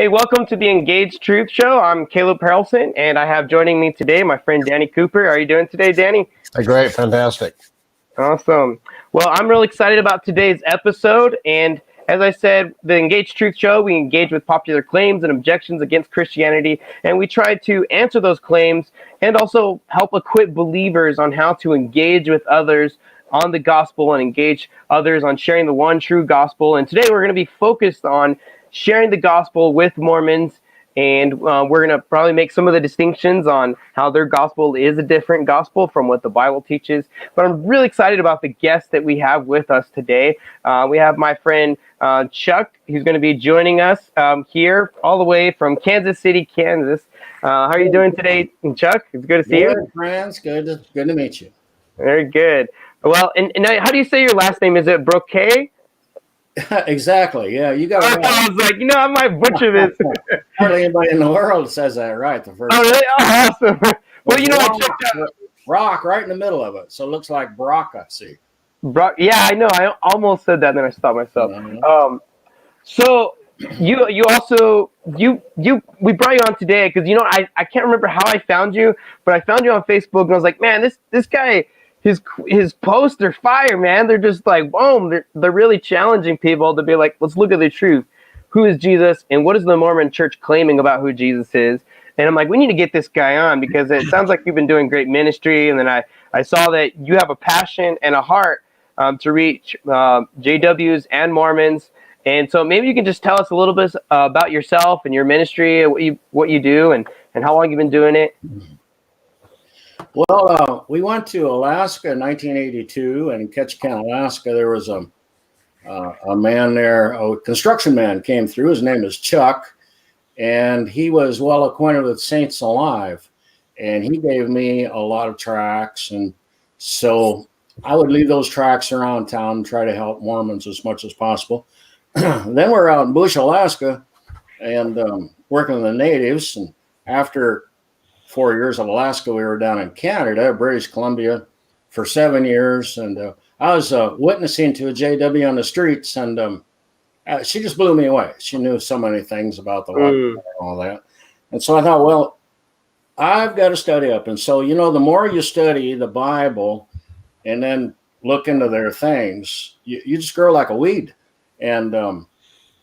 Hey, welcome to the Engaged Truth Show. I'm Caleb Harrelson, and I have joining me today my friend Danny Cooper. How are you doing today, Danny? Great, fantastic. Awesome. Well, I'm really excited about today's episode, and as I said, the Engaged Truth Show, we engage with popular claims and objections against Christianity, and we try to answer those claims and also help equip believers on how to engage with others on the gospel and engage others on sharing the one true gospel. And today we're going to be focused on sharing the gospel with Mormons, and we're going to probably make some of the distinctions on how their gospel is a different gospel from what the Bible teaches. But I'm really excited about the guest that we have with us today. We have my friend Chuck, who's going to be joining us here all the way from Kansas City, Kansas. How are you doing today, Chuck? It's good to see you. Friends, good to meet you. Very good. Well, and how do you say your last name? Is it Brocka? Exactly. Yeah, you got it right. I was like, I might butcher this. Hardly anybody in the world says that right the first time. Really? Oh, awesome. Well, I checked out rock right in the middle of it, so it looks like Brocka. See? Yeah, I know. I almost said that, and then I stopped myself. So you also we brought you on today because I can't remember how I found you, but I found you on Facebook, and I was like, man, this guy. His posts are fire, man. They're just like, boom. They're really challenging people to be like, let's look at the truth. Who is Jesus, and what is the Mormon Church claiming about who Jesus is? And I'm like, we need to get this guy on because it sounds like you've been doing great ministry. And then I saw that you have a passion and a heart to reach JWs and Mormons. And so maybe you can just tell us a little bit about yourself and your ministry, what you do, and how long you've been doing it. Well, we went to Alaska in 1982, and in Ketchikan, Alaska, there was a man there, a construction man came through. His name is Chuck, and he was well acquainted with Saints Alive, and he gave me a lot of tracts, and so I would leave those tracts around town and try to help Mormons as much as possible. Then we're out in Bush, Alaska, and working with the natives, and after 4 years of Alaska, we were down in Canada, British Columbia, for 7 years, and I was witnessing to a JW on the streets, and she just blew me away. She knew so many things about the water and all that, and so I thought, well, I've got to study up. And so, the more you study the Bible and then look into their things, you just grow like a weed. And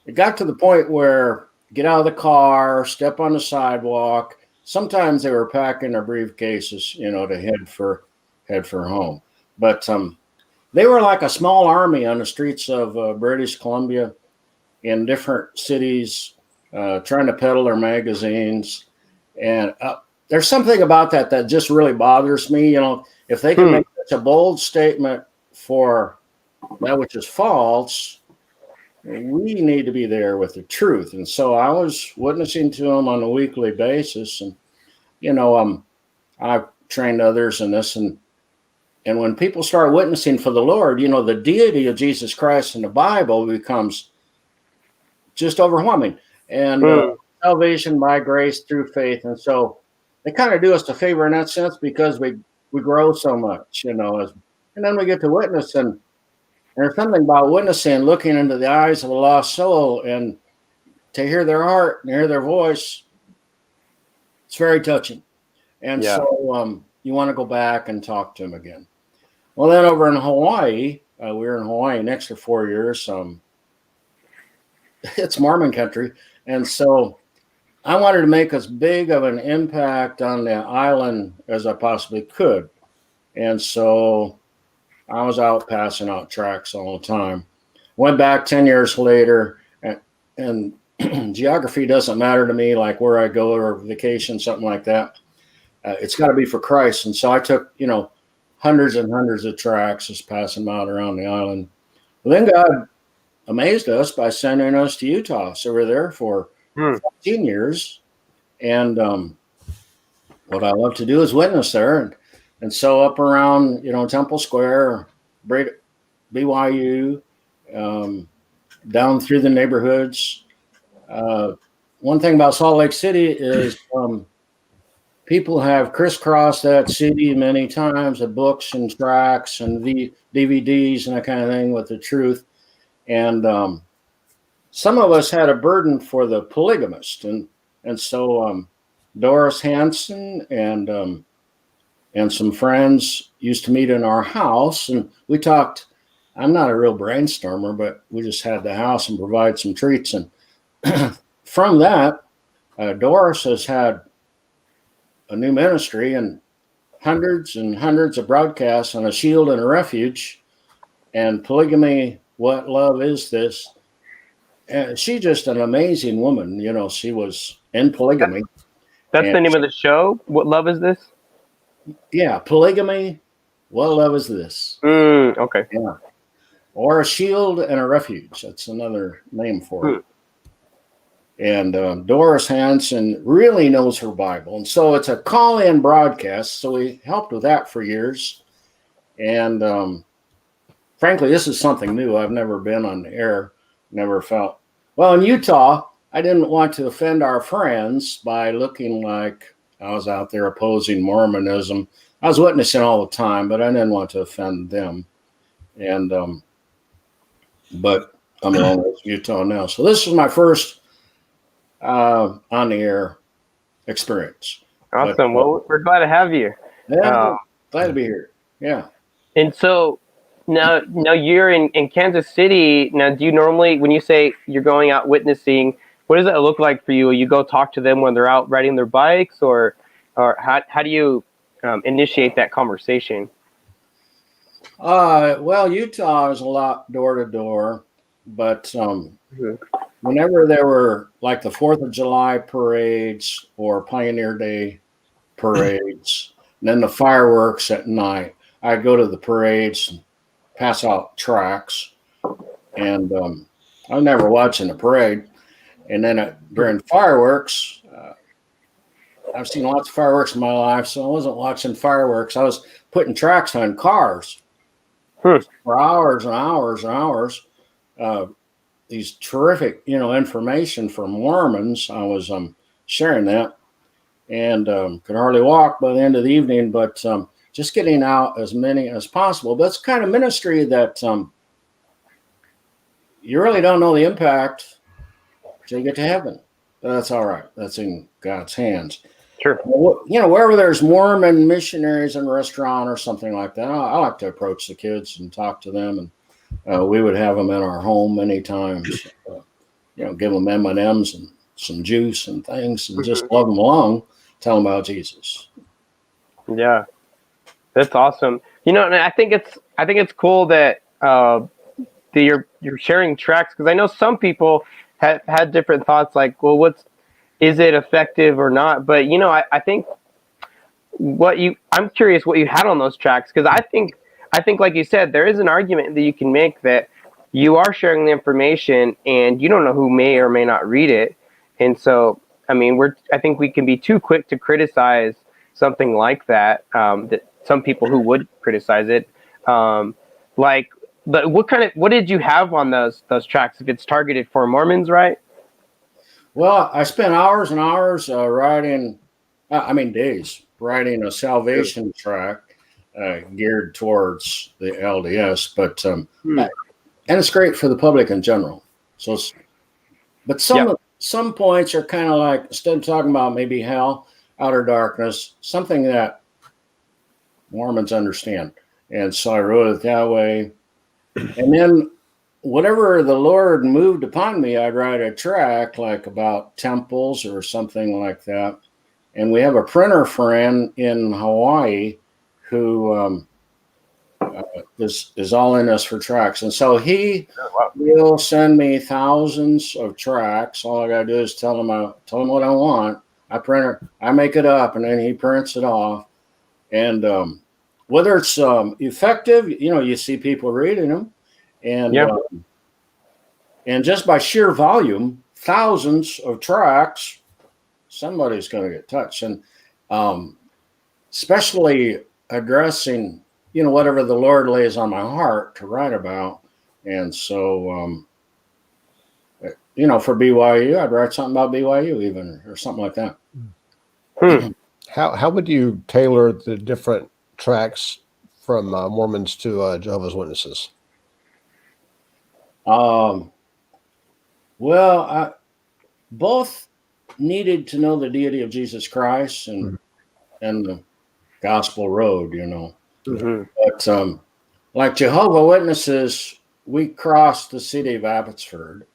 it got to the point where get out of the car, step on the sidewalk. Sometimes they were packing their briefcases, to head for home. But they were like a small army on the streets of British Columbia in different cities, trying to peddle their magazines. And there's something about that just really bothers me. If they can make such a bold statement for that which is false, we need to be there with the truth. And so I was witnessing to them on a weekly basis, and I've trained others in this, and when people start witnessing for the Lord, the deity of Jesus Christ in the Bible becomes just overwhelming, and salvation by grace through faith. And so they kind of do us a favor in that sense because we grow so much, and then we get to witness, and there's something about witnessing, looking into the eyes of a lost soul, and to hear their heart and hear their voice. It's very touching. And so you want to go back and talk to them again. Well, then over in Hawaii, we were in Hawaii next for 4 years. It's Mormon country. And so I wanted to make as big of an impact on the island as I possibly could. And so I was out passing out tracts all the time. Went back 10 years later, and geography doesn't matter to me, like where I go or vacation, something like that. It's got to be for Christ. And so I took, hundreds and hundreds of tracts, just passing them out around the island. Well, then God amazed us by sending us to Utah. So we're there for 15 years. And what I love to do is witness there. And so up around, Temple Square, BYU, down through the neighborhoods. One thing about Salt Lake City is people have crisscrossed that city many times with books and tracts and DVDs and that kind of thing with the truth. And some of us had a burden for the polygamist, and so Doris Hanson and some friends used to meet in our house, and we talked. I'm not a real brainstormer, but we just had the house and provide some treats, and from that, Doris has had a new ministry and hundreds of broadcasts on a shield and a refuge, and polygamy. What love is this? And she's just an amazing woman. She was in polygamy. That's the name of the show. What love is this? Yeah, polygamy. What love is this? Okay. Yeah. Or a shield and a refuge. That's another name for it. And Doris Hanson really knows her Bible. And so it's a call-in broadcast. So we helped with that for years. And frankly, this is something new. I've never been on the air, never felt. Well, in Utah, I didn't want to offend our friends by looking like I was out there opposing Mormonism. I was witnessing all the time, but I didn't want to offend them. And but I'm in Utah now. So this is my first on the air experience. Awesome. Well, we're glad to have you. Yeah, glad to be here. Yeah. And so now you're in Kansas City. Now, do you normally, when you say you're going out witnessing, what does that look like for you? You go talk to them when they're out riding their bikes, or how do you initiate that conversation? Well, Utah is a lot door to door, but whenever there were like the 4th of July parades or Pioneer Day parades, and then the fireworks at night, I'd go to the parades and pass out tracts. And I was never watching the parade. And then during fireworks, I've seen lots of fireworks in my life, so I wasn't watching fireworks. I was putting tracts on cars for hours and hours and hours. These terrific, information from Mormons. I was sharing that, and could hardly walk by the end of the evening, but just getting out as many as possible. But it's kind of ministry that you really don't know the impact until you get to heaven. But that's all right. That's in God's hands. Sure. Wherever there's Mormon missionaries in a restaurant or something like that, I like to approach the kids and talk to them. And we would have them in our home many times, give them M&Ms and some juice and things, and just love them along, tell them about Jesus. Yeah, that's awesome. And I think it's cool that you're sharing tracts, because I know some people have had different thoughts, like, well, is it effective or not? But I think I'm curious what you had on those tracts, because I think like you said, there is an argument that you can make that you are sharing the information and you don't know who may or may not read it. And so, I think we can be too quick to criticize something like that, that some people who would criticize it. But what did you have on those tracts, if it's targeted for Mormons, right? Well, I spent hours and hours days writing a salvation tract geared towards the LDS, but and it's great for the public in general. So, but some points are kind of like, instead of talking about maybe hell, outer darkness, something that Mormons understand, and so I wrote it that way. And then whatever the Lord moved upon me, I'd write a tract like about temples or something like that. And we have a printer friend in Hawaii who is all in us for tracts. And so he will send me thousands of tracts. All I got to do is tell him what I want. I make it up, and then he prints it off. And whether it's effective, you see people reading them. And just by sheer volume, thousands of tracts, somebody's going to get touched. And especially addressing, whatever the Lord lays on my heart to write about. And so, for BYU, I'd write something about BYU even, or something like that. How would you tailor the different tracts from Mormons to Jehovah's Witnesses? Well, both needed to know the deity of Jesus Christ and the gospel road, Mm-hmm. But like Jehovah Witnesses, we crossed the city of Abbotsford.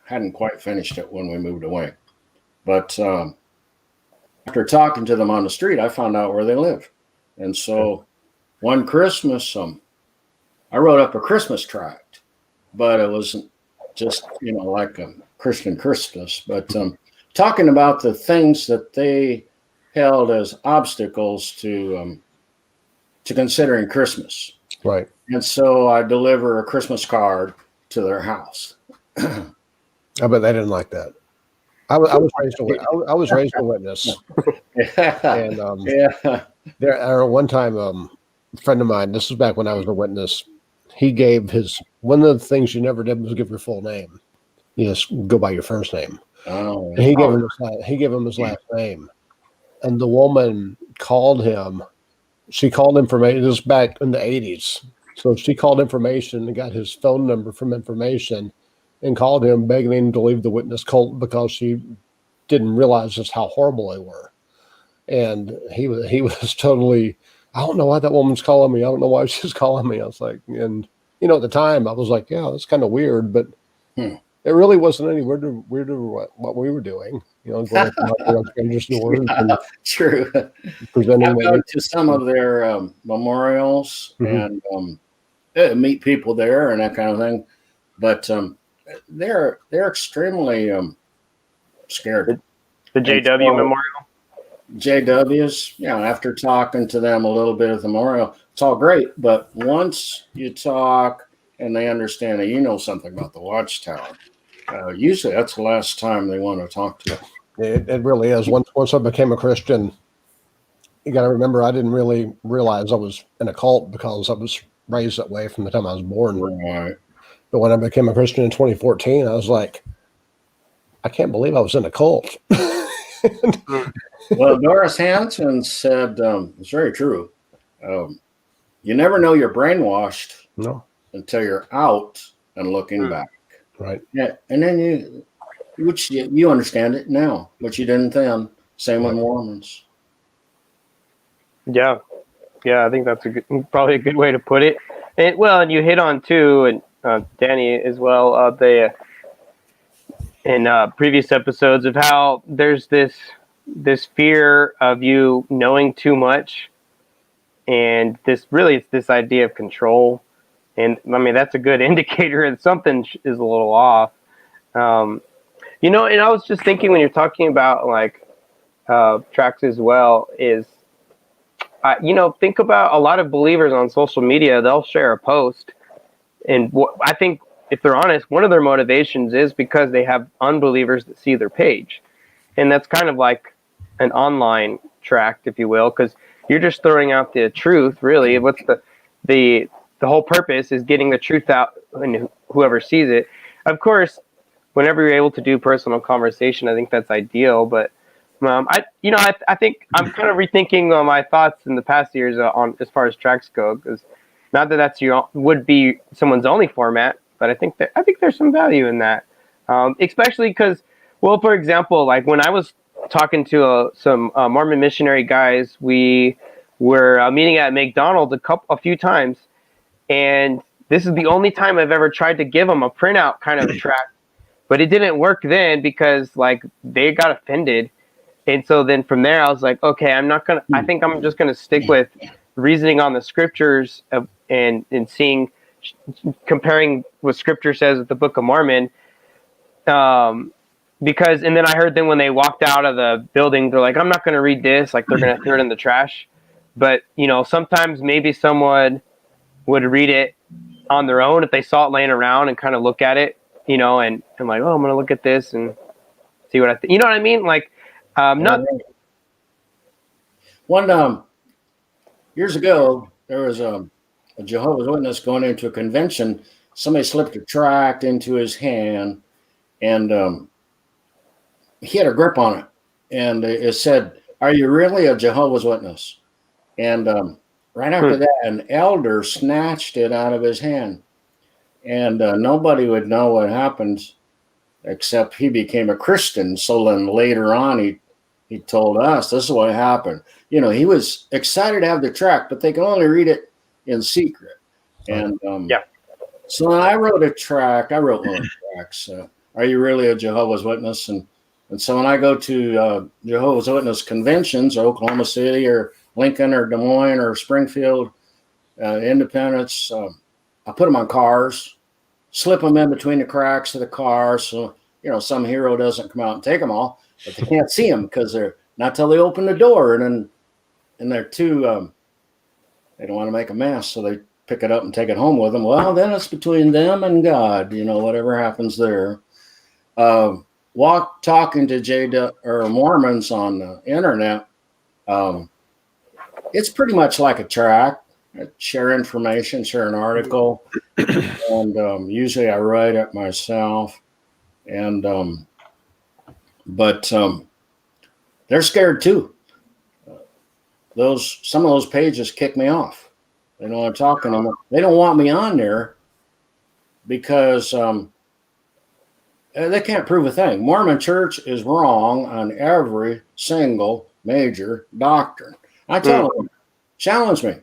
Hadn't quite finished it when we moved away. But after talking to them on the street, I found out where they live. And so one Christmas, I wrote up a Christmas tract, but it wasn't just, like a Christian Christmas, but talking about the things that they held as obstacles to considering Christmas. Right. And so I deliver a Christmas card to their house. I bet they didn't like that. I was raised a witness, and Yeah. there one time, a friend of mine. This was back when I was a witness. He gave one of the things you never did was give your full name. You just go by your first name. Oh, And he gave him his last name, and the woman called him. She called information. This was back in the 80s, so she called information and got his phone number from information, and called him begging him to leave the witness cult because she didn't realize just how horrible they were. And he was totally, I don't know why that woman's calling me. I don't know why she's calling me. I was like, and at the time I was like, yeah, that's kind of weird, but it really wasn't any weirder what we were doing. Going to strangers' doors and true. presenting. I've gone to some of their memorials and meet people there and that kind of thing, but they're extremely scared. The JW Memorial. JWs, after talking to them a little bit at the memorial, it's all great. But once you talk and they understand that you know something about the Watchtower, usually that's the last time they want to talk to you. It really is. Once I became a Christian, you got to remember, I didn't really realize I was in a cult because I was raised that way from the time I was born. Right. But when I became a Christian in 2014, I was like, I can't believe I was in a cult. Well, Doris Hanson said, it's very true. You never know you're brainwashed until you're out and looking back. Right. Yeah, and then you understand it now, but you didn't then. Same with Mormons. Yeah, I think that's probably a good way to put it. And you hit on too, and Danny as well, in previous episodes of how there's this fear of you knowing too much, and it's this idea of control. And I mean, that's a good indicator that something is a little off. And I was just thinking when you're talking about like tracks as well is, think about a lot of believers on social media. They'll share a post, and I think if they're honest, one of their motivations is because they have unbelievers that see their page, and that's kind of like an online tract, if you will, because you're just throwing out the truth. Really, what's the whole purpose is getting the truth out, and whoever sees it. Of course, whenever you're able to do personal conversation, I think that's ideal. But I think I'm kind of rethinking my thoughts in the past years on as far as tracks go, because not that that's would be someone's only format, but I think there's some value in that, especially because, well, for example, like when I was talking to some Mormon missionary guys, we were meeting at McDonald's a few times, and this is the only time I've ever tried to give them a printout kind of tract, but it didn't work then because like they got offended. And so then from there, I was like, okay, I think I'm just going to stick with reasoning on the scriptures and seeing, comparing what scripture says with the Book of Mormon. Because, and then I heard them when they walked out of the building, they're like, I'm not going to read this. Like they're going to throw it in the trash. But, sometimes maybe someone would read it on their own if they saw it laying around and kind of look at it, and like, oh, I'm going to look at this and see what I think. You know what I mean? Like, not one years ago there was a Jehovah's Witness going into a convention. Somebody slipped a tract into his hand, and he had a grip on it, and it said, "Are you really a Jehovah's Witness?" And right after that, an elder snatched it out of his hand. and nobody would know what happened except he became a Christian. So then later on, he told us this is what happened. You know, he was excited to have the tract, but they can only read it in secret. And so I wrote a tract. I wrote one of the tracts. Are you really a Jehovah's Witness? And so when I go to Jehovah's Witness conventions, or Oklahoma City, or Lincoln, or Des Moines, or Springfield, Independence, I put them on cars, slip them in between the cracks of the cars, so you know some hero doesn't come out and take them all, but they can't see them because they're not till they open the door, and they're too they don't want to make a mess, so they pick it up and take it home with them. Well, then it's between them and God, you know, whatever happens there. Talking to Mormons on the internet, it's pretty much like a tract. I share information, share an article, and usually I write it myself. And but they're scared too. Some of those pages kick me off. They know I'm talking to them. They don't want me on there because they can't prove a thing. Mormon Church is wrong on every single major doctrine. I tell them, challenge me.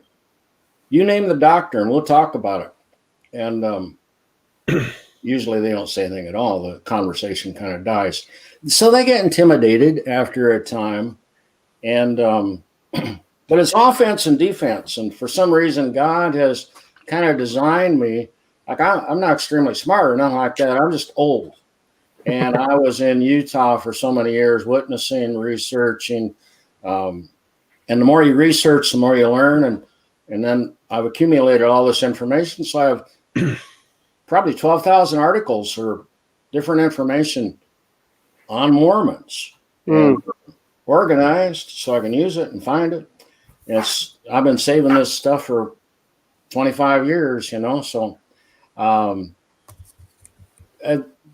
You name the doctrine, we'll talk about it. And usually they don't say anything at all. The conversation kind of dies. So they get intimidated after a time. And but it's offense and defense. And for some reason, God has kind of designed me. Like I'm not extremely smart or nothing like that. I'm just old. And I was in Utah for so many years, witnessing, researching. And the more you research, the more you learn. And then I've accumulated all this information. So I have probably 12,000 articles or different information on Mormons. And organized so I can use it and find it. I've been saving this stuff for 25 years, you know, so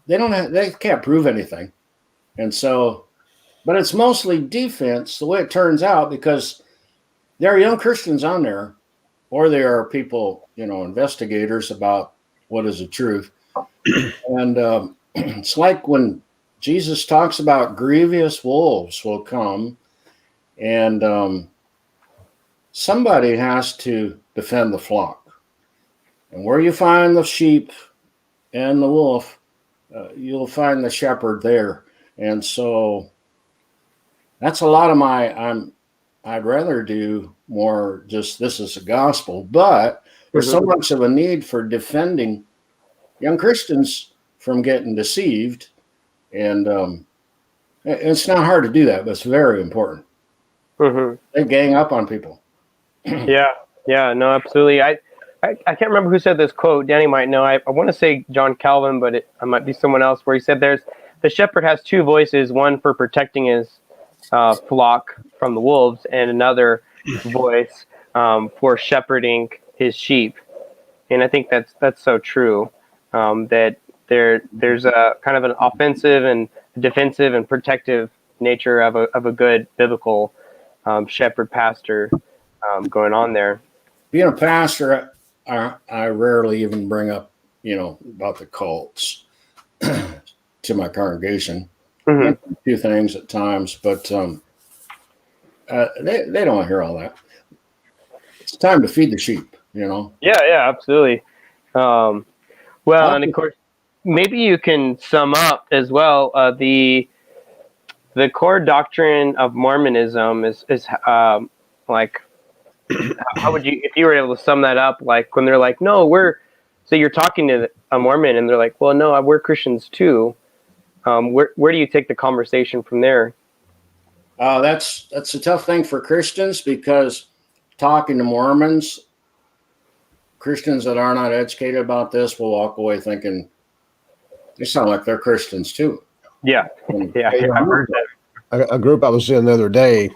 they can't prove anything. And so, but it's mostly defense the way it turns out, because there are young Christians on there, or there are people, you know, investigators about what is the truth. And it's like when Jesus talks about grievous wolves will come, and somebody has to defend the flock. And where you find the sheep and the wolf, you'll find the shepherd there. And so that's a lot of I'd rather do more just this is the gospel, but there's so much of a need for defending young Christians from getting deceived. And it's not hard to do that, but it's very important. They gang up on people. Yeah, no, absolutely. I can't remember who said this quote. Danny might know. I want to say John Calvin, but it might be someone else, where he said the shepherd has two voices, one for protecting his flock from the wolves, and another voice for shepherding his sheep. And I think that's so true, that there's a kind of an offensive and defensive and protective nature of a good biblical shepherd pastor going on there. Being a pastor, I rarely even bring up, you know, about the cults to my congregation. A few things at times, but they don't hear all that. It's time to feed the sheep, you know. Yeah, absolutely. And of course, maybe you can sum up as well. The core doctrine of Mormonism is like, how would you, if you were able to sum that up, like when they're like, no, so you're talking to a Mormon and they're like, well, no, we're Christians too. Where do you take the conversation from there? That's a tough thing for Christians, because talking to Mormons, Christians that are not educated about this will walk away thinking they sound like they're Christians too. Yeah. I've heard that. A group I was in the other day,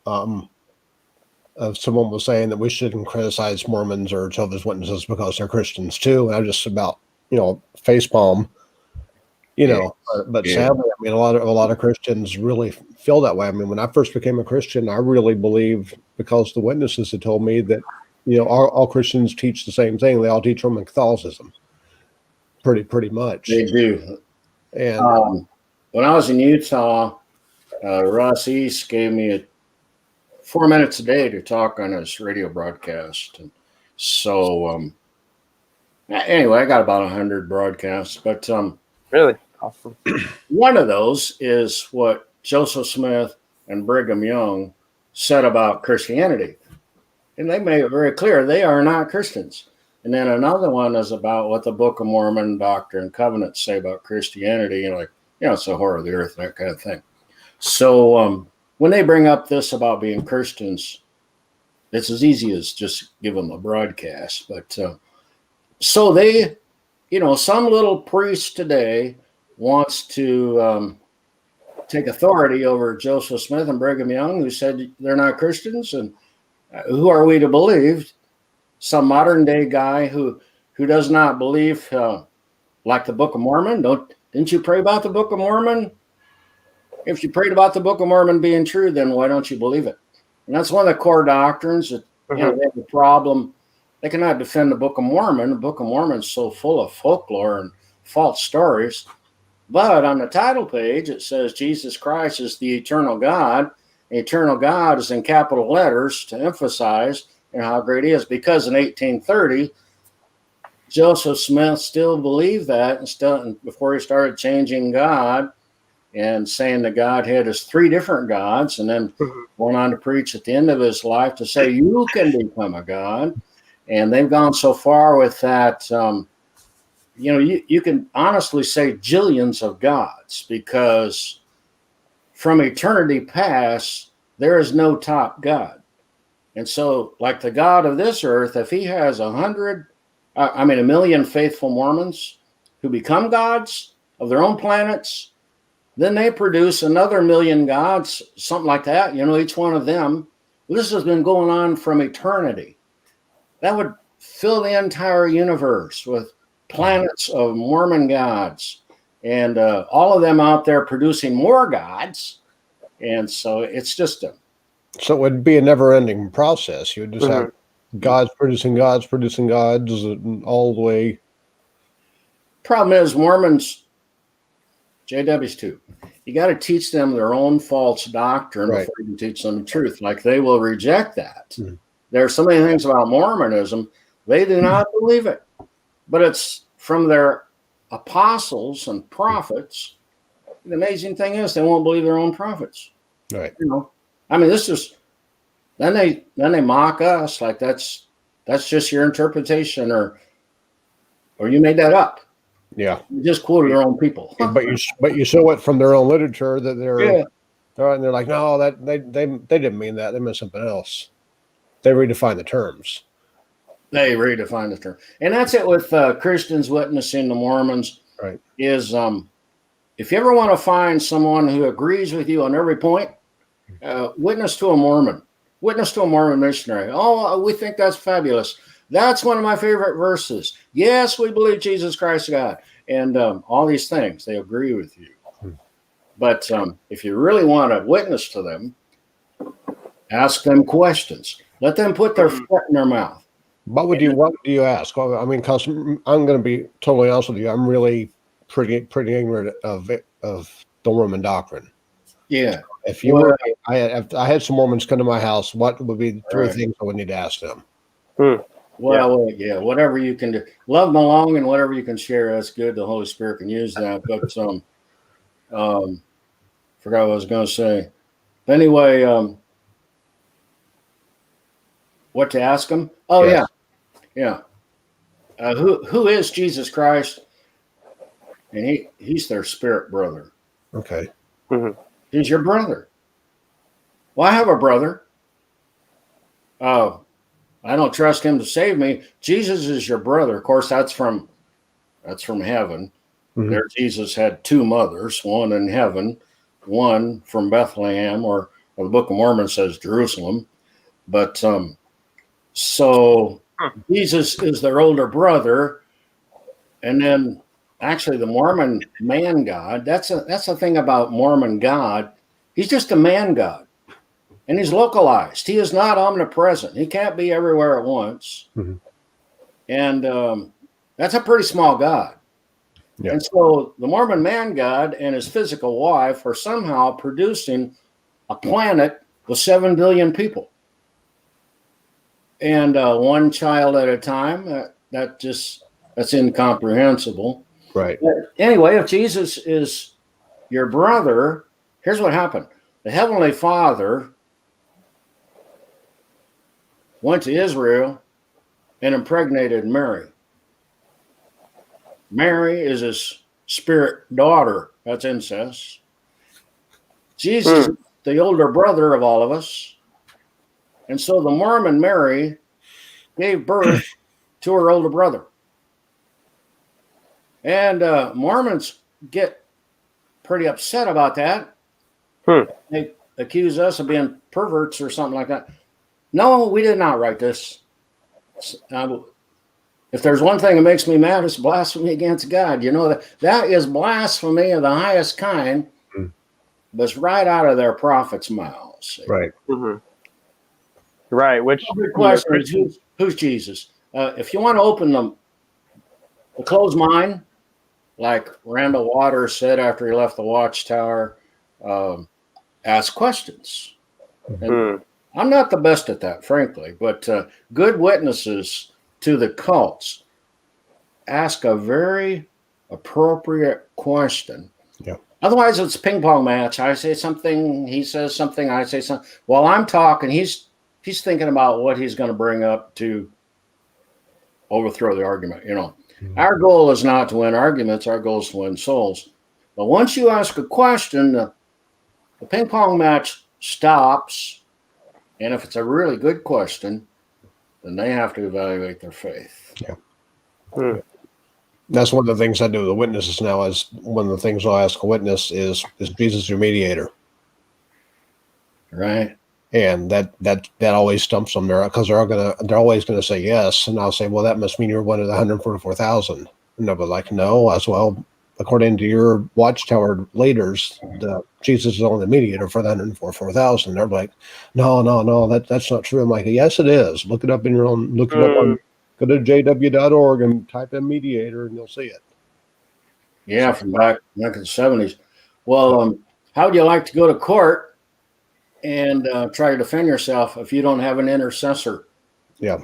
someone was saying that we shouldn't criticize Mormons or Jehovah's Witnesses because they're Christians too, and I just about, you know, facepalm, you know. But sadly, I mean, a lot of Christians really feel that way. I mean, when I first became a Christian, I really believed, because the witnesses had told me that, you know, all Christians teach the same thing. They all teach Roman Catholicism, pretty much. They do. And When I was in Utah, Russ East gave me 4 minutes a day to talk on his radio broadcast. And so anyway, I got about 100 broadcasts, but Really awesome. one of those is what Joseph Smith and Brigham Young said about Christianity. And they made it very clear they are not Christians. And then another one is about what the Book of Mormon, Doctrine and Covenants say about Christianity, and it's the whore of the earth, that kind of thing. So when they bring up this about being Christians, it's as easy as just give them a broadcast. But so they, some little priest today wants to take authority over Joseph Smith and Brigham Young, who said they're not Christians. And who are we to believe? Some modern day guy who does not believe like the Book of Mormon. Didn't you pray about the Book of Mormon? If you prayed about the Book of Mormon being true, then why don't you believe it? And that's one of the core doctrines that they have a problem. They cannot defend the Book of Mormon. The Book of Mormon is so full of folklore and false stories. But on the title page, it says Jesus Christ is the eternal God. The eternal God is in capital letters to emphasize how great he is. Because in 1830, Joseph Smith still believed that, and before he started changing God and saying the Godhead is three different gods, and then went on to preach at the end of his life to say you can become a God. And they've gone so far with that, you can honestly say jillions of gods, because from eternity past, there is no top God. And so, like the God of this earth, if he has a million faithful Mormons who become gods of their own planets, then they produce another million gods, something like that, each one of them. This has been going on from eternity. That would fill the entire universe with planets of Mormon gods, and all of them out there producing more gods. And so it's just so it would be a never-ending process. You would just have gods producing gods, and all the way. Problem is, Mormons, JWs too, you got to teach them their own false doctrine before you can teach them the truth. Like, they will reject that. There are so many things about Mormonism, they do not believe it. But it's from their apostles and prophets. The amazing thing is they won't believe their own prophets. Right. This is, then they mock us like that's just your interpretation, or you made that up. Yeah. You just quoted their own people. but you show it from their own literature that they're like, no, that they didn't mean that. They meant something else. They redefine the terms. They redefine the term. And that's it with Christians witnessing the Mormons. Right. Is if you ever want to find someone who agrees with you on every point, witness to a Mormon. Witness to a Mormon missionary. Oh, we think that's fabulous. That's one of my favorite verses. Yes, we believe Jesus Christ is God. And all these things, they agree with you. But if you really want to witness to them, ask them questions. Let them put their foot in their mouth. What do you ask? Well, because I'm going to be totally honest with you. I'm really pretty ignorant of the Mormon doctrine. Yeah. If you I had some Mormons come to my house, what would be the three things I would need to ask them? Well, whatever you can do. Love them along, and whatever you can share, that's good. The Holy Spirit can use that. But forgot what I was going to say. But anyway, what to ask them? Oh, yes. Yeah. Who is Jesus Christ? And he's their spirit brother. Okay. He's your brother. Well, I have a brother. Oh, I don't trust him to save me. Jesus is your brother. Of course, that's from heaven. There, Jesus had two mothers, one in heaven, one from Bethlehem, or the Book of Mormon says Jerusalem. But so Jesus is their older brother, and then actually the Mormon man God. That's the thing about Mormon God. He's just a man God, and he's localized. He is not omnipresent. He can't be everywhere at once, and that's a pretty small God. Yeah. And so the Mormon man god and his physical wife are somehow producing a planet with 7 billion people. And one child at a time, that's incomprehensible. Right. But anyway, if Jesus is your brother, here's what happened. The Heavenly Father went to Israel and impregnated Mary. Mary is his spirit daughter. That's incest. Jesus is the older brother of all of us. And so the Mormon Mary gave birth to her older brother. And Mormons get pretty upset about that. They accuse us of being perverts or something like that. No, we did not write this. If there's one thing that makes me mad, it's blasphemy against God. You know, that is blasphemy of the highest kind, but it's right out of their prophets' mouths. Right. Mm-hmm. Right. Which the question is, who's Jesus? If you want to open the closed mind, like Randall Waters said after he left the Watchtower, ask questions. And I'm not the best at that, frankly, but good witnesses to the cults ask a very appropriate question. Yeah. Otherwise, it's a ping pong match. I say something, he says something, I say something. While I'm talking, he's thinking about what he's going to bring up to overthrow the argument. You know, our goal is not to win arguments. Our goal is to win souls. But once you ask a question, the ping pong match stops. And if it's a really good question, then they have to evaluate their faith. Yeah. That's one of the things I do with the witnesses now. Is one of the things I'll ask a witness is Jesus your mediator? Right. And that always stumps them there because they're always gonna say yes, and I'll say, well, that must mean you're one of the 144,000. And they'll be like, no, as well. According to your Watchtower leaders, Jesus is only the mediator for the 144,000. They're like, no, that's not true. I'm like, yes, it is. Look it up in your own. Look it up on. Go to jw.org and type in mediator, and you'll see it. Yeah, from back in the 70s. Well, how would you like to go to court and try to defend yourself if you don't have an intercessor? Yeah.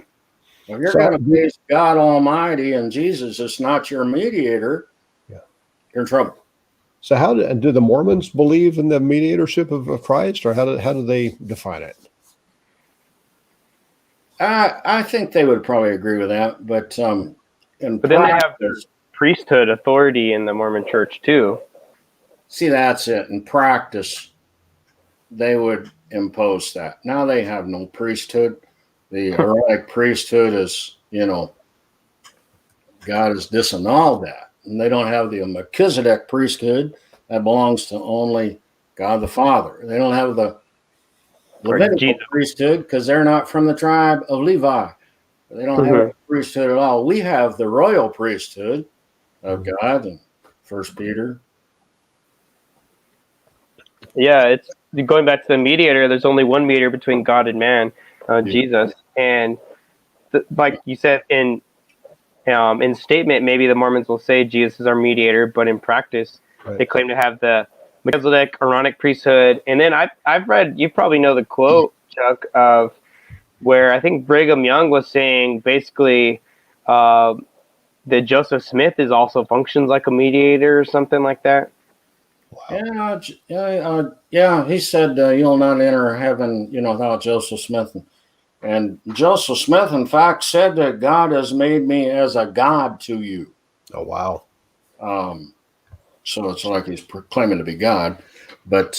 If you're going to face God Almighty and Jesus is not your mediator, you're in trouble. So how do the Mormons believe in the mediatorship of Christ, or how do they define it? I think they would probably agree with that, but then they have their priesthood authority in the Mormon Church too. See, that's it. In practice, they would impose that. Now they have no priesthood. The Aaronic priesthood is, God has disannulled that. And they don't have the Melchizedek priesthood that belongs to only God the Father. They don't have the Levitical priesthood because they're not from the tribe of Levi. They don't have a priesthood at all. We have the royal priesthood of God in 1 Peter. Yeah, it's going back to the mediator. There's only one mediator between God and man, Jesus. And like you said, in statement, maybe the Mormons will say Jesus is our mediator, but in practice, they claim to have the Melchizedek, Aaronic priesthood. And then I've read, you probably know the quote, Chuck, of where I think Brigham Young was saying basically that Joseph Smith is also functions like a mediator or something like that. Wow. Yeah. He said, "You'll not enter heaven, without Joseph Smith." And Joseph Smith, in fact, said that God has made me as a god to you. Oh, wow. So it's like he's proclaiming to be God. But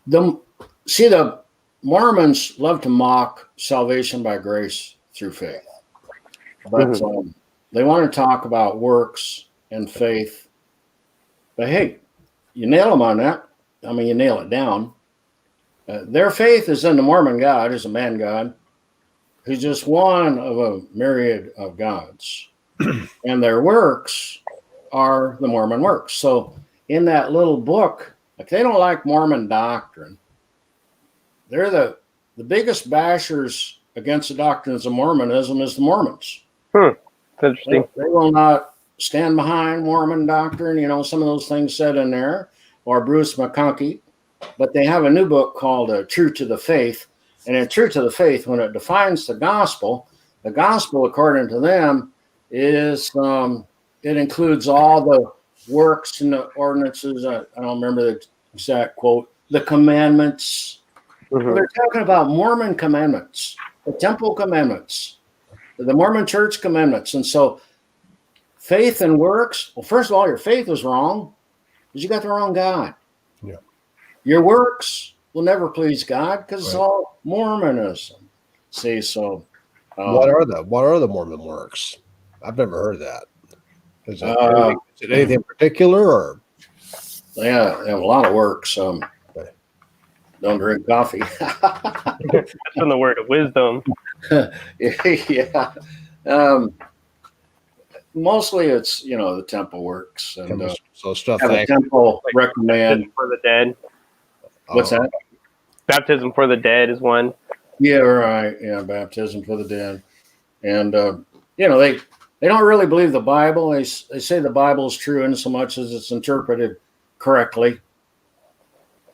the Mormons love to mock salvation by grace through faith. But they want to talk about works and faith. But hey, you nail them on that. I mean, you nail it down. Their faith is in the Mormon God, is a man God, who's just one of a myriad of gods. And their works are the Mormon works. So in that little book, like, they don't like Mormon doctrine. They're the biggest bashers against the doctrines of Mormonism is the Mormons. That's interesting. They will not stand behind Mormon doctrine, some of those things said in there, or Bruce McConkie, but they have a new book called True to the Faith. And in True to the Faith, when it defines the gospel, according to them, is it includes all the works and the ordinances. I don't remember the exact quote. The commandments. Mm-hmm. Well, they're talking about Mormon commandments, the temple commandments, the Mormon church commandments. And so faith and works, well, first of all, your faith is wrong because you got the wrong God. Yeah. Your works will never please God because it's all Mormonism. See, so what are the Mormon works? I've never heard that. Is it anything in particular, or? Yeah, they have a lot of works. Don't drink coffee. That's from the word of wisdom. Yeah. Mostly it's, the temple works. And so stuff have like a temple like recommend. baptism for the dead. What's that? Baptism for the dead is one. Yeah, right. Yeah, baptism for the dead. And, they don't really believe the Bible. They say the Bible is true in so much as it's interpreted correctly.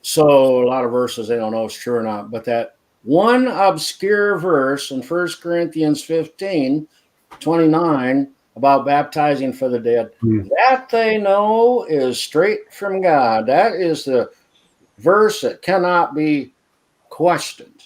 So a lot of verses they don't know if it's true or not. But that one obscure verse in 1 Corinthians 15:29 about baptizing for the dead, that they know is straight from God. That is the verse that cannot be questioned.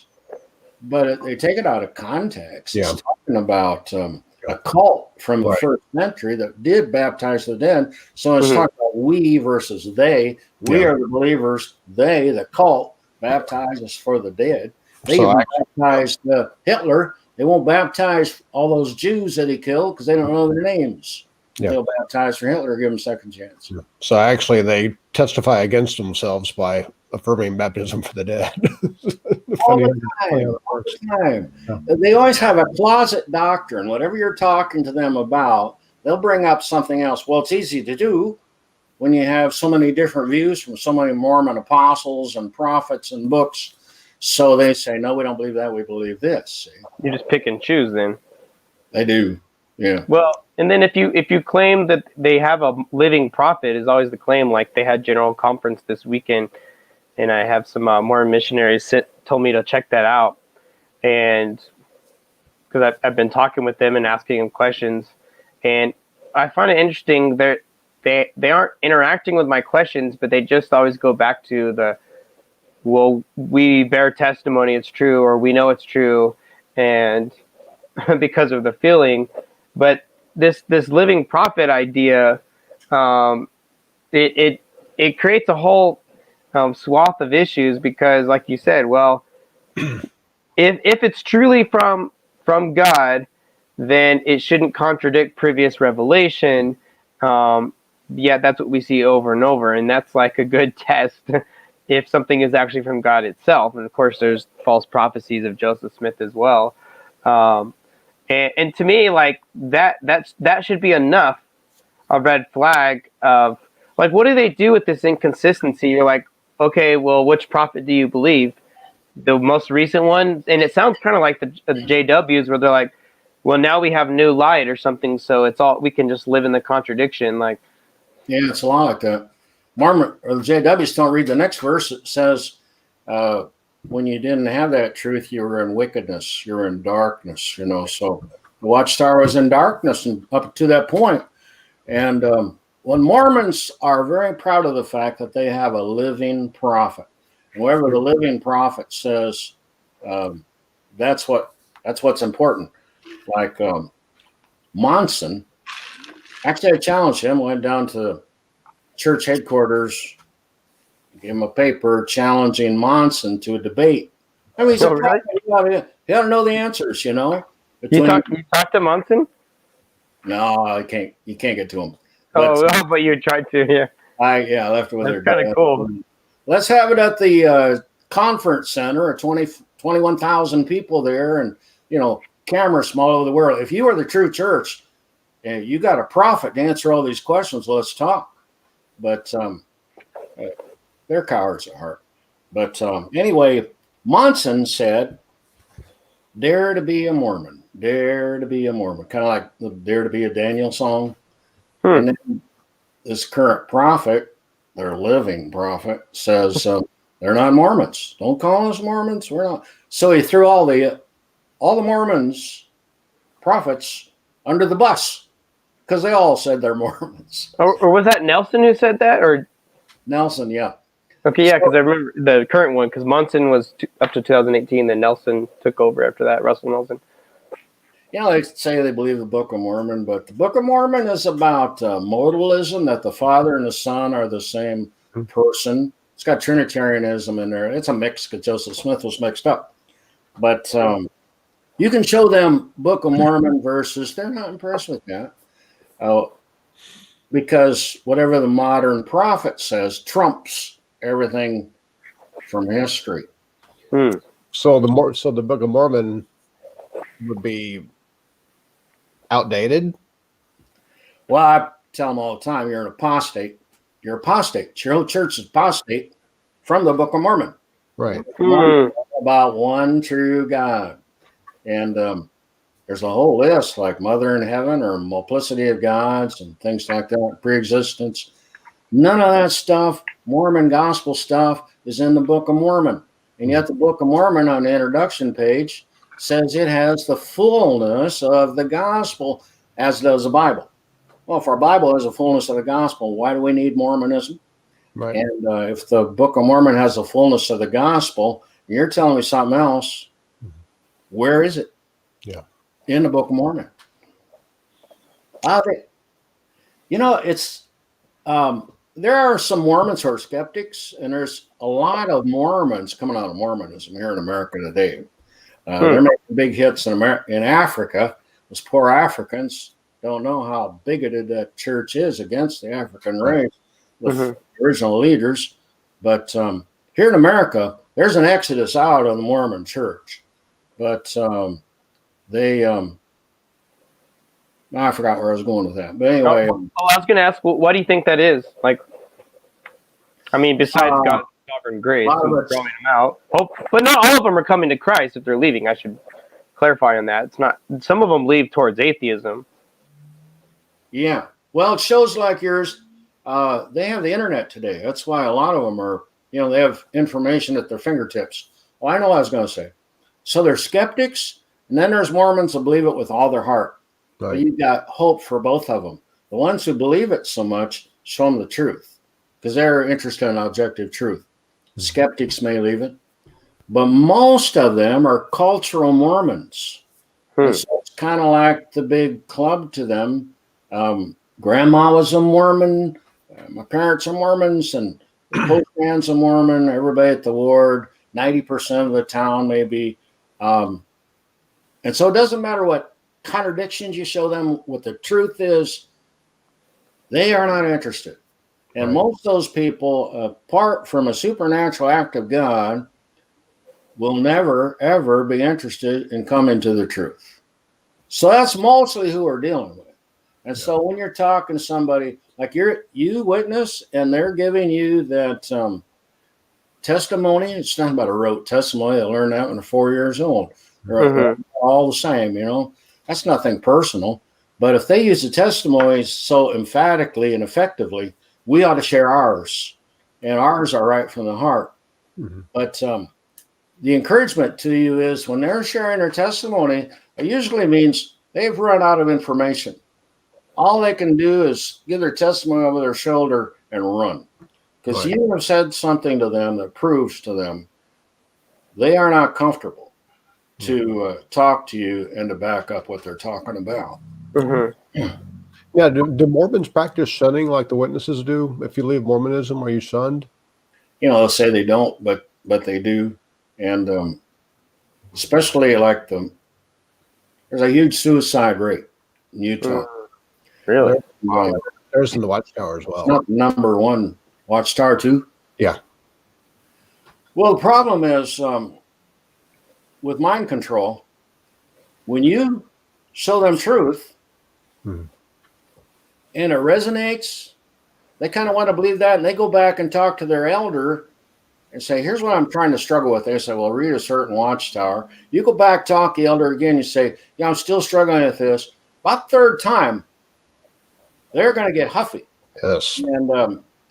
But they take it out of context. Yeah. It's talking about a cult from the first century that did baptize the dead. So it's talking about we versus they. We are the believers. They, the cult, baptizes for the dead. They baptized Hitler. They won't baptize all those Jews that he killed because they don't know their names. Yeah. They'll baptize for Hitler, give them a second chance. Yeah. So actually, they testify against themselves by affirming baptism for the dead. All the time. Yeah. They always have a closet doctrine. Whatever you're talking to them about, they'll bring up something else. Well, it's easy to do when you have so many different views from so many Mormon apostles and prophets and books. So they say, no, we don't believe that. We believe this. See? You just pick and choose then. They do. Yeah. Well, and then if you claim that they have a living prophet, is always the claim. Like they had General Conference this weekend, and I have some Mormon missionaries told me to check that out, and because I've been talking with them and asking them questions, and I find it interesting that they aren't interacting with my questions, but they just always go back to the, well, we bear testimony it's true, or we know it's true, and because of the feeling. But this living prophet idea, it creates a whole swath of issues because, like you said, well, if it's truly from God, then it shouldn't contradict previous revelation. Yeah, that's what we see over and over, and that's like a good test if something is actually from God itself. And of course, there's false prophecies of Joseph Smith as well. And to me, like that should be enough a red flag of like, what do they do with this inconsistency? You're like, okay, well, which prophet do you believe? The most recent one, and it sounds kind of like the JWs where they're like, well, now we have new light or something, so it's all we can just live in the contradiction. Like, yeah, it's a lot like that. Mormon or the JWs don't read the next verse. It says, when you didn't have that truth, you were in wickedness, you're in darkness, so the watchtower was in darkness and up to that point. And when Mormons are very proud of the fact that they have a living prophet, whoever the living prophet says, that's what's important. Like Monson, actually I challenged him, went down to church headquarters, gave him a paper challenging Monson to a debate. I mean, he's really? You got to know the answers, You talked to Monson? No, I can't. You can't get to him. But you tried to, yeah. I left it with her. That's kind of cool. Let's have it at the conference center. 21,000 people there, and cameras from all over the world. If you are the true church, and you got a prophet to answer all these questions, let's talk. But they're cowards at heart. But anyway, Monson said, "Dare to be a Mormon, dare to be a Mormon," kind of like the "Dare to be a Daniel" song. And then this current prophet, their living prophet, says they're not Mormons. Don't call us Mormons. We're not. So he threw all the Mormons, prophets, under the bus because they all said they're Mormons. Or was that Nelson who said that? Or Nelson, yeah. okay, yeah, because I remember the current one, because Munson was up to 2018, then Nelson took over after that, Russell Nelson. Yeah, they say they believe the Book of Mormon, but the Book of Mormon is about modalism, that the Father and the Son are the same person. It's got Trinitarianism in there. It's a mix because Joseph Smith was mixed up. But you can show them Book of Mormon verses. They're not impressed with that. Because whatever the modern prophet says trumps everything from history. So the Book of Mormon would be outdated. Well, I tell them all the time, you're an apostate. You're apostate. Your whole church is apostate from the Book of Mormon. Right. About one true God. And there's a whole list like Mother in Heaven or multiplicity of gods and things like that, pre-existence. None of that stuff, Mormon gospel stuff, is in the Book of Mormon. And yet the Book of Mormon on the introduction page says it has the fullness of the gospel, as does the Bible. Well, if our Bible has the fullness of the gospel, why do we need Mormonism? Right. And if the Book of Mormon has the fullness of the gospel, and you're telling me something else, where is it? Yeah. In the Book of Mormon. It's there are some Mormons who are skeptics, and there's a lot of Mormons coming out of Mormonism here in America today. They're making big hits in Africa. Those poor Africans don't know how bigoted that church is against the African race, the original leaders. But here in America, there's an exodus out of the Mormon church. But I forgot where I was going with that. But anyway. I was going to ask, why do you think that is? Like, I mean, besides God's sovereign grace, throwing them out. But not all of them are coming to Christ if they're leaving. I should clarify on that. It's not. Some of them leave towards atheism. Yeah. Well, it shows like yours, they have the internet today. That's why a lot of them are, they have information at their fingertips. Well, I know what I was going to say. So they're skeptics, and then there's Mormons who believe it with all their heart. Right. But you've got hope for both of them. The ones who believe it so much, show them the truth, because they're interested in objective truth. Skeptics may leave it, but most of them are cultural Mormons. So it's kind of like the big club to them. Grandma was a Mormon. My parents are Mormons, and the postman's a Mormon. Everybody at the ward, 90% of the town maybe. And so it doesn't matter what contradictions you show them, what the truth is, they are not interested. And most of those people, apart from a supernatural act of God, will never, ever be interested in coming to the truth. So that's mostly who we're dealing with. And so when you're talking to somebody, like you witness, and they're giving you that testimony, it's not about a rote testimony. They learned that when they're 4 years old. They're all the same, That's nothing personal. But if they use the testimonies so emphatically and effectively, we ought to share ours. And ours are right from the heart. But the encouragement to you is when they're sharing their testimony, it usually means they've run out of information. All they can do is give their testimony over their shoulder and run. Because you have said something to them that proves to them they are not comfortable to talk to you and to back up what they're talking about. Yeah, do Mormons practice shunning like the witnesses do? If you leave Mormonism, are you shunned? They'll say they don't, but they do. And especially like there's a huge suicide rate in Utah. Really? There's in the Watchtower as well. It's not the number one Watchtower too? Yeah. Well, the problem is with mind control, when you show them truth and it resonates, they kind of want to believe that, and they go back and talk to their elder and say, here's what I'm trying to struggle with. They say, well, read a certain Watchtower. You go back, talk to the elder again, you say, yeah, I'm still struggling with this. About third time, they're going to get huffy. Yes.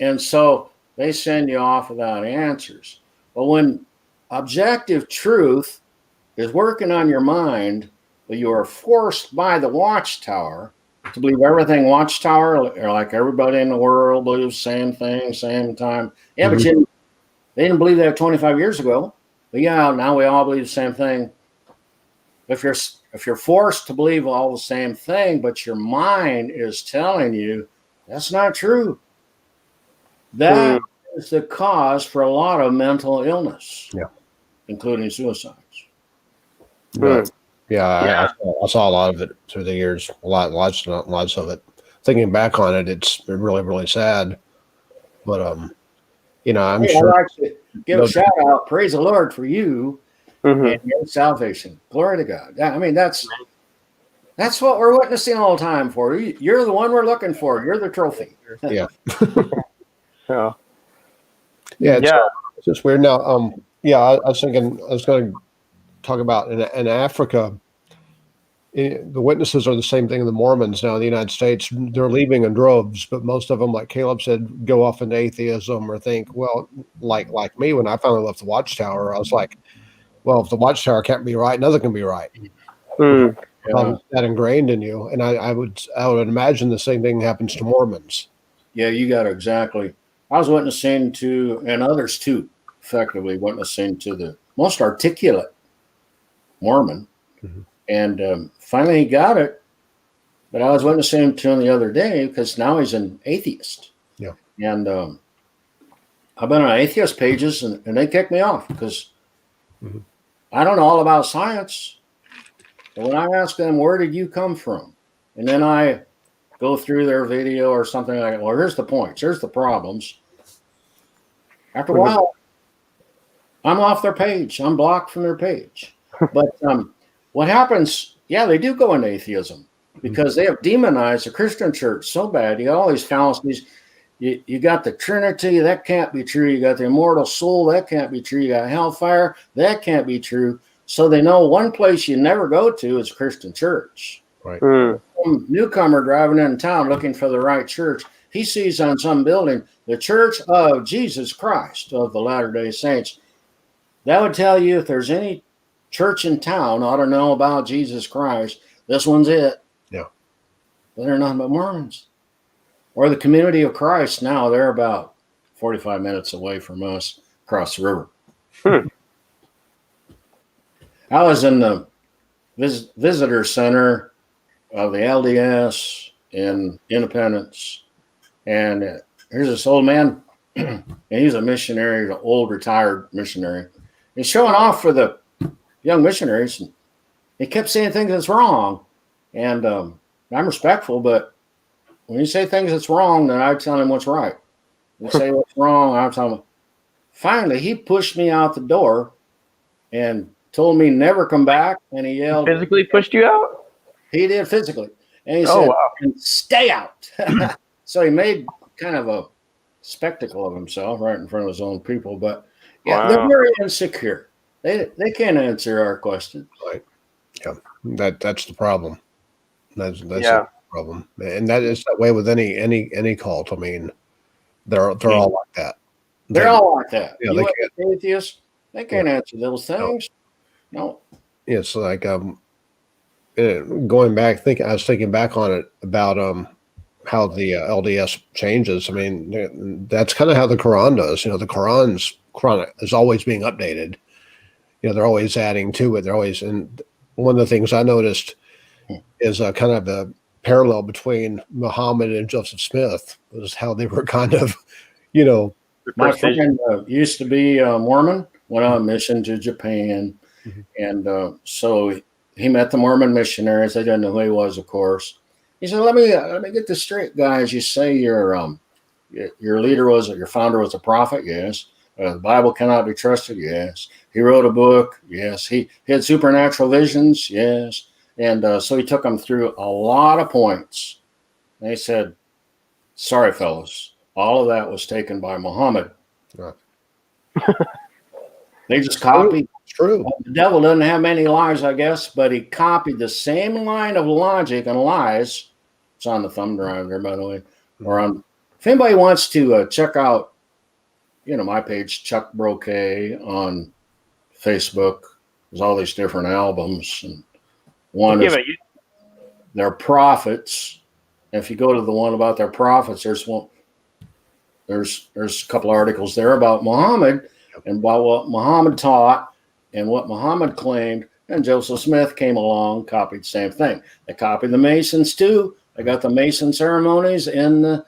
And so they send you off without answers. But when objective truth is working on your mind, but you are forced by the Watchtower to believe everything Watchtower, or like everybody in the world believes same thing, same time. Yeah, but they didn't believe that 25 years ago. But yeah, now we all believe the same thing. If you're forced to believe all the same thing, but your mind is telling you that's not true, that is the cause for a lot of mental illness, including suicides. Yeah, I saw a lot of it through the years. Lots of it. Thinking back on it, it's really, really sad. But I'm sure. I'd like to give a shout out, praise the Lord for you and your salvation. Glory to God. I mean, that's what we're witnessing all the time for. You're the one we're looking for. You're the trophy. Yeah. Yeah. It's just weird now. I was thinking I was going to talk about in Africa. The witnesses are the same thing in the Mormons now in the United States. They're leaving in droves, but most of them, like Caleb said, go off into atheism or think, well, like me, when I finally left the Watchtower, I was like, well, if the Watchtower can't be right, nothing can be right. That ingrained in you, and I would imagine the same thing happens to Mormons. Yeah, you got it exactly. I was witnessing to, and others too, effectively witnessing to the most articulate Mormon. And finally he got it. But I was witnessing to him the other day because now he's an atheist. Yeah. And I've been on atheist pages and they kick me off because I don't know all about science. But when I ask them, where did you come from? And then I go through their video or something like that. Well, here's the points. Here's the problems. After a while, I'm off their page. I'm blocked from their page. But what happens, they do go into atheism because they have demonized the Christian church so bad. You got all these fallacies. You got the Trinity, that can't be true. You got the immortal soul, that can't be true. You got hellfire, that can't be true. So they know one place you never go to is Christian church. Right. Some newcomer driving in town looking for the right church, he sees on some building the Church of Jesus Christ of the Latter-day Saints. That would tell you if there's any church in town ought to know about Jesus Christ. This one's it. Yeah. But they're nothing but Mormons. Or the Community of Christ now, they're about 45 minutes away from us across the river. I was in the visitor center of the LDS in Independence, and here's this old man, and he's a missionary, an old retired missionary. He's showing off for the young missionaries, and he kept saying things that's wrong. And I'm respectful, but when you say things that's wrong, then I tell him what's right. You say what's wrong, I'm telling him. Finally, he pushed me out the door and told me never come back, and he yelled. Physically pushed you out? He did physically. And he said, stay out. So he made kind of a spectacle of himself right in front of his own people. But they're very insecure. They can't answer our questions. Right. Yeah. That's the problem. That's the problem. And that is that way with any cult. I mean, they're all like that. They're all like that. Yeah, you atheists, they can't answer those things. No. It's like going back, I was thinking back on it about how the LDS changes. I mean, that's kind of how the Quran does. The Quran is always being updated. They're always adding to it. And one of the things I noticed is kind of the parallel between Muhammad and Joseph Smith was how they were kind of, My friend used to be Mormon, went on a mission to Japan. And so he met the Mormon missionaries. They didn't know who he was, of course. He said, let me get this straight, guys. You say your founder was a prophet? Yes. The Bible cannot be trusted? Yes. He wrote a book? Yes. He had supernatural visions? Yes. And so he took them through a lot of points. And he said, sorry, fellas, all of that was taken by Muhammad. Right. They just copied. True. The devil doesn't have many lies, I guess, but he copied the same line of logic and lies It's on the thumb drive there, by the way. Or on, if anybody wants to check out, my page, Chuck Brocka on Facebook. There's all these different albums, and one is their prophets. If you go to the one about their prophets, there's a couple articles there about Muhammad and about what Muhammad taught and what Muhammad claimed. And Joseph Smith came along, copied the same thing. They copied the Masons too. They got the Mason ceremonies in the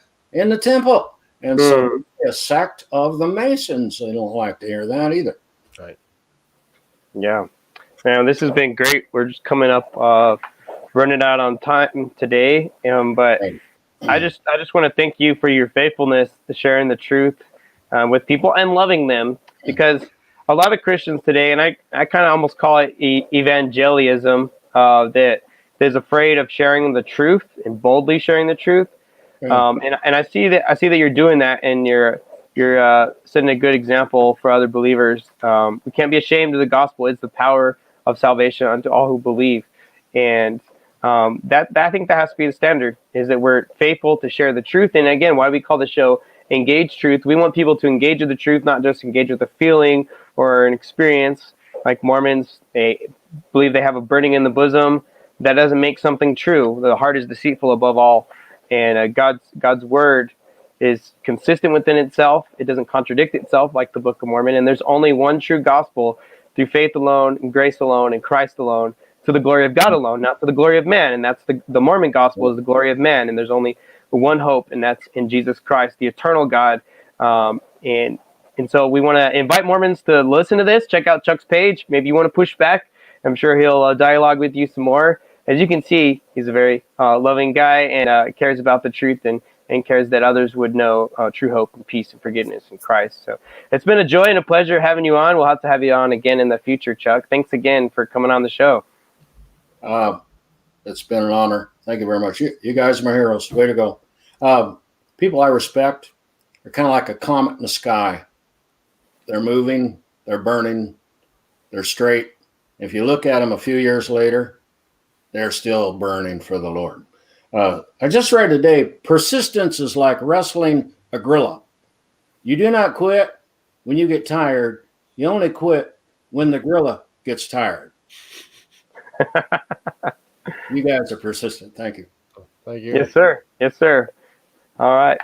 temple, and so a sect of the Masons. They don't like to hear that either. Right. Yeah. Man, this has been great. We're just coming up, running out on time today. But I just want to thank you for your faithfulness to sharing the truth with people and loving them, because a lot of Christians today, and I kind of almost call it evangelism, that is afraid of sharing the truth and boldly sharing the truth. And I see that you're doing that, and you're setting a good example for other believers. We can't be ashamed of the gospel. It's the power of salvation unto all who believe. And that I think that has to be the standard, is that we're faithful to share the truth. And again, why we call the show Engage Truth. We want people to engage with the truth, not just engage with a feeling or an experience. Like Mormons, they believe they have a burning in the bosom. That doesn't make something true. The heart is deceitful above all. And God's word is consistent within itself. It doesn't contradict itself like the Book of Mormon. And there's only one true gospel through faith alone, and grace alone, and Christ alone, to the glory of God alone, not to the glory of man. And that's the Mormon gospel, is the glory of man. And there's only one hope, and that's in Jesus Christ, the eternal God. And so we want to invite Mormons to listen to this. Check out Chuck's page. Maybe you want to push back. I'm sure he'll dialogue with you some more. As you can see, he's a very loving guy, and cares about the truth, and cares that others would know true hope and peace and forgiveness in Christ. So it's been a joy and a pleasure having you on. We'll have to have you on again in the future, Chuck. Thanks again for coming on the show. It's been an honor. Thank you very much. You guys are my heroes. Way to go. People I respect are kind of like a comet in the sky. They're moving, they're burning, they're straight. If you look at them a few years later, they're still burning for the Lord. I just read today, persistence is like wrestling a gorilla. You do not quit when you get tired. You only quit when the gorilla gets tired. You guys are persistent. Thank you. Thank you. Yes, sir. Yes, sir. All right.